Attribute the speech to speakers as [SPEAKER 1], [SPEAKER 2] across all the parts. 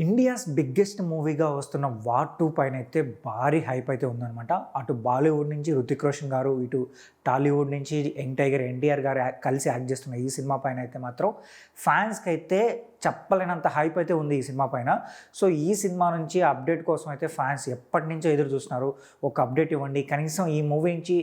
[SPEAKER 1] India's biggest మూవీగా వస్తున్న war 2 పైన అయితే భారీ హైప్ అయితే ఉందన్నమాట. అటు బాలీవుడ్ నుంచి హృతిక్ రోషన్ గారు, ఇటు టాలీవుడ్ నుంచి యంగ్ టైగర్ ఎన్టీఆర్ గారు కలిసి యాక్ట్ చేస్తున్న ఈ సినిమా పైన అయితే మాత్రం ఫ్యాన్స్కి అయితే చెప్పలేనంత హైప్ అయితే ఉంది ఈ సినిమా పైన. సో ఈ సినిమా నుంచి అప్డేట్ కోసం అయితే ఫ్యాన్స్ ఎప్పటి నుంచో ఎదురు చూస్తున్నారు. ఒక అప్డేట్ ఇవ్వండి, కనీసం ఈ మూవీ నుంచి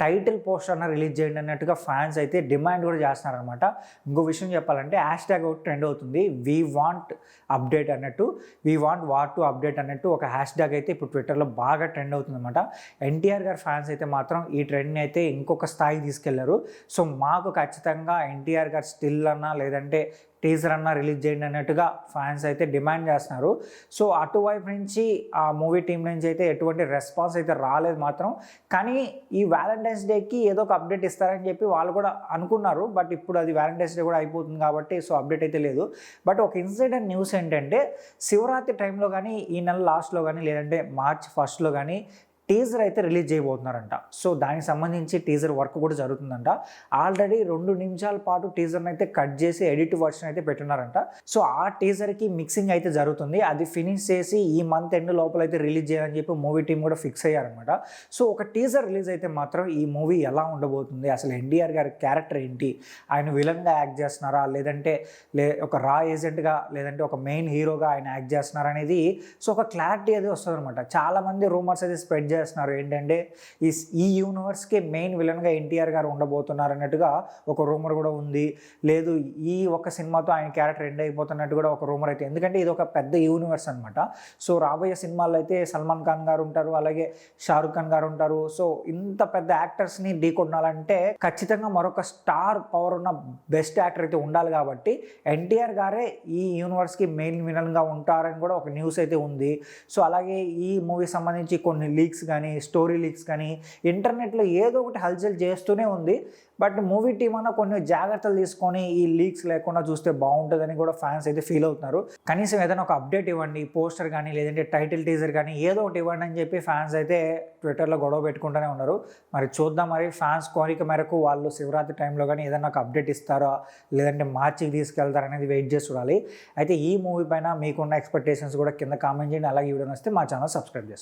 [SPEAKER 1] టైటిల్ పోస్టర్ అన్న రిలీజ్ చేయండి అన్నట్టుగా ఫ్యాన్స్ అయితే డిమాండ్ కూడా చేస్తున్నారనమాట. ఇంకో విషయం చెప్పాలంటే హ్యాష్ ట్యాగ్ ఒకటి ట్రెండ్ అవుతుంది, వీ వాంట్ అప్డేట్ అన్నట్టు, వీ వాంట్ వార్ 2 అప్డేట్ అన్నట్టు ఒక హ్యాష్ ట్యాగ్ అయితే ఇప్పుడు ట్విట్టర్లో బాగా ట్రెండ్ అవుతుంది అనమాట. ఎన్టీఆర్ గారి ఫ్యాన్స్ అయితే మాత్రం ఈ ట్రెండ్ని అయితే ఇంకొక స్థాయికి తీసుకెళ్లారు. సో మాకు ఖచ్చితంగా ఎన్టీఆర్ గారు స్టిల్ అన్నా లేదంటే టీజర్ అన్నా రిలీజ్ చేయండి అన్నట్టుగా ఫ్యాన్స్ అయితే డిమాండ్ చేస్తున్నారు. సో అటువైపు నుంచి ఆ మూవీ టీం నుంచి అయితే ఎటువంటి రెస్పాన్స్ అయితే రాలేదు మాత్రం. కానీ ఈ వ్యాలంటైన్స్ డేకి ఏదో ఒక అప్డేట్ ఇస్తారని చెప్పి వాళ్ళు కూడా అనుకున్నారు. బట్ ఇప్పుడు అది వ్యాలంటైన్స్ డే కూడా అయిపోతుంది కాబట్టి సో అప్డేట్ అయితే లేదు. బట్ ఒక ఇన్సైడర్ న్యూస్ ఏంటంటే శివరాత్రి టైంలో కానీ, ఈ నెల లాస్ట్లో కానీ, లేదంటే మార్చ్ ఫస్ట్లో కానీ టీజర్ అయితే రిలీజ్ చేయబోతున్నారంట. సో దానికి సంబంధించి టీజర్ వర్క్ కూడా జరుగుతుందంట. ఆల్రెడీ 2 నిమిషాల పాటు టీజర్ని అయితే కట్ చేసి ఎడిట్ వర్షన్ అయితే పెట్టున్నారంట. సో ఆ టీజర్కి మిక్సింగ్ అయితే జరుగుతుంది. అది ఫినిష్ చేసి ఈ మంత్ ఎండ్ లోపల అయితే రిలీజ్ చేయాలని చెప్పి మూవీ టీం కూడా ఫిక్స్ అయ్యారనమాట. సో ఒక టీజర్ రిలీజ్ అయితే మాత్రం ఈ మూవీ ఎలా ఉండబోతుంది, అసలు ఎన్టీఆర్ గారి క్యారెక్టర్ ఏంటి, ఆయన విలన్గా యాక్ట్ చేస్తున్నారా లేదంటే ఒక రా ఏజెంట్గా లేదంటే ఒక మెయిన్ హీరోగా ఆయన యాక్ట్ చేస్తున్నారా అనేది సో ఒక క్లారిటీ అది వస్తుంది అనమాట. చాలామంది రూమర్స్ అయితే స్ప్రెడ్ చేస్తున్నారు ఏంటంటే ఈ యూనివర్స్కి మెయిన్ విలన్గా ఎన్టీఆర్ గారు ఉండబోతున్నారు అన్నట్టుగా ఒక రూమర్ కూడా ఉంది. లేదు ఈ ఒక సినిమాతో ఆయన క్యారెక్టర్ ఎండ్ అయిపోతున్నట్టు కూడా ఒక రూమర్ అయితే, ఎందుకంటే ఇది ఒక పెద్ద యూనివర్స్ అనమాట. సో రాబోయే సినిమాల్లో అయితే సల్మాన్ ఖాన్ గారు ఉంటారు, అలాగే షారుఖ్ ఖాన్ గారు ఉంటారు. సో ఇంత పెద్ద యాక్టర్స్ని ఢీకొనాలంటే ఖచ్చితంగా మరొక స్టార్ పవర్ ఉన్న బెస్ట్ యాక్టర్ అయితే ఉండాలి. కాబట్టి ఎన్టీఆర్ గారే ఈ యూనివర్స్కి మెయిన్ విలన్గా ఉంటారని కూడా ఒక న్యూస్ అయితే ఉంది. సో అలాగే ఈ మూవీ సంబంధించి కొన్ని లీక్స్ కానీ, స్టోరీ లీక్స్ కానీ ఇంటర్నెట్లో ఏదో ఒకటి హల్చల్ చేస్తూనే ఉంది. బట్ మూవీ టీం అన్న కొన్ని జాగ్రత్తలు తీసుకొని ఈ లీక్స్ లేకుండా చూస్తే బాగుంటుందని కూడా ఫ్యాన్స్ అయితే ఫీల్ అవుతున్నారు. కనీసం ఏదైనా ఒక అప్డేట్ ఇవ్వండి, పోస్టర్ కానీ లేదంటే టైటిల్ టీజర్ కానీ ఏదో ఒకటి ఇవ్వండి అని చెప్పి ఫ్యాన్స్ అయితే ట్విట్టర్లో గొడవ పెట్టుకుంటూనే ఉన్నారు. మరి చూద్దాం, మరి ఫ్యాన్స్ కోరిక మేరకు వాళ్ళు శివరాత్రి టైంలో కానీ ఏదైనా ఒక అప్డేట్ ఇస్తారా లేదంటే మార్చికి తీసుకెళ్తారా అనేది వెయిట్ చేసి చూడాలి. అయితే ఈ మూవీ పైన మీకున్న ఎక్స్పెక్టేషన్స్ కూడా కింద కామెంట్ చేయండి. అలాగే ఈ వీడియో వస్తే మా ఛానల్ సబ్స్క్రైబ్ చేసుకోండి.